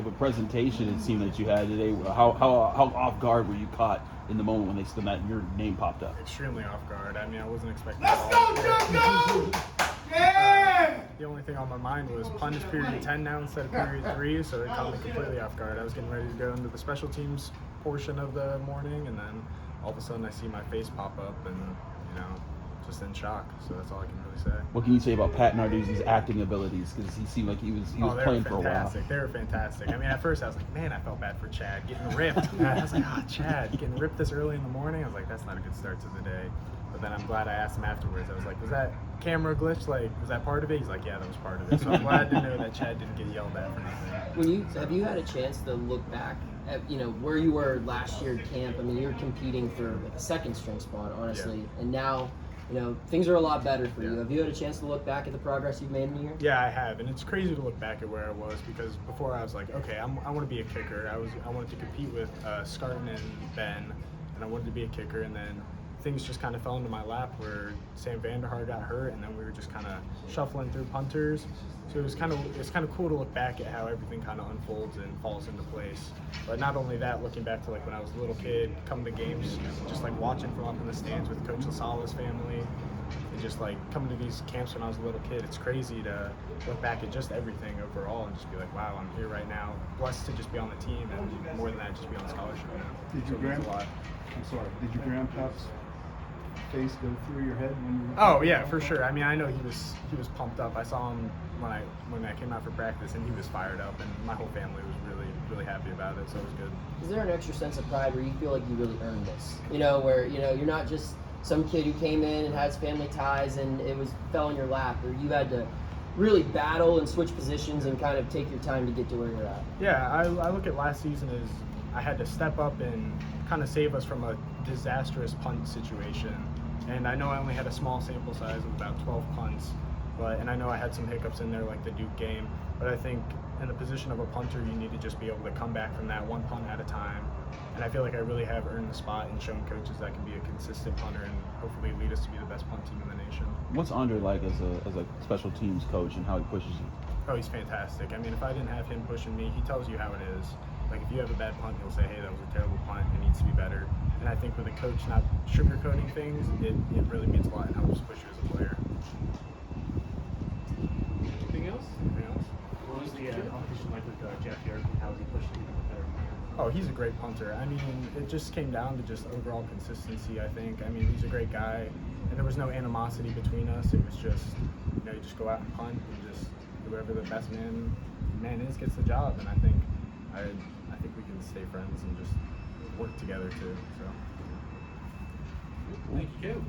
Of a presentation it seemed that you had today. How off guard were you caught in the moment when they stood that your name popped up? Extremely off guard. I mean, I wasn't expecting Let's go, Junko! Yeah! The only thing on my mind was punt is period 10 now instead of period 3, so it caught me completely off guard. I was getting ready to go into the special teams portion of the morning, and then all of a sudden I see my face pop up, and just in shock. So that's all I can really say. What can you say about Pat Narduzzi's acting abilities? Because he seemed like he was playing for a while. They were fantastic. I mean, at first I was like, man, I felt bad for Chad getting ripped. I was like, Chad getting ripped this early in the morning. I was like, that's not a good start to the day. But then I'm glad I asked him afterwards. I was like, was that camera glitch? Like, was that part of it? He's like, yeah, that was part of it. So I'm glad to know that Chad didn't get yelled at for anything. Have you had a chance to look back at where you were last year at camp? I mean, you were competing for like a second string spot, honestly, yeah. And now things are a lot better for you. Have you had a chance to look back at the progress you've made in the year? Yeah, I have, and it's crazy to look back at where I was, because before I was like, okay, I want to be a kicker. I wanted to compete with Scarton and Ben, and I wanted to be a kicker, and then things just kind of fell into my lap where Sam Vanderhaar got hurt, and then we were just kind of shuffling through punters. So it's kind of cool to look back at how everything kind of unfolds and falls into place. But not only that, looking back to like when I was a little kid, coming to games, just like watching from up in the stands with Coach LaSala's family, and just like coming to these camps when I was a little kid. It's crazy to look back at just everything overall and just be like, wow, I'm here right now, blessed to just be on the team, and more than that, just be on scholarship now. Did your grandpa's face go through your head when you were? Oh yeah, for sure. I mean, I know he was pumped up. I saw him when I came out for practice, and he was fired up, and my whole family was really happy about it. So it was good. Is there an extra sense of pride where you feel like you really earned this? Where you're not just some kid who came in and has family ties and fell in your lap, or you had to really battle and switch positions and kind of take your time to get to where you're at? Yeah, I look at last season as I had to step up and kind of save us from a disastrous punt situation. And I know I only had a small sample size of about 12 punts, and I know I had some hiccups in there like the Duke game, but I think in the position of a punter, you need to just be able to come back from that one punt at a time. And I feel like I really have earned the spot and shown coaches that I can be a consistent punter and hopefully lead us to be the best punt team in the nation. What's Andre like as a special teams coach, and how he pushes you? Oh, he's fantastic. I mean, if I didn't have him pushing me, he tells you how it is. Like, if you have a bad punt, he'll say, hey, that was a terrible punt, it needs to be better. And I think with a coach not sugarcoating things, it really means a lot and helps push you as a player. Anything else? What was the competition like with Jeff York, and how was he pushing you to be better? Oh, he's a great punter. I mean, it just came down to just overall consistency, I think. I mean, he's a great guy, and there was no animosity between us. It was just, you just go out and punt, and just whoever the best man is gets the job. And I think we can stay friends and just work together too. So. Thank you.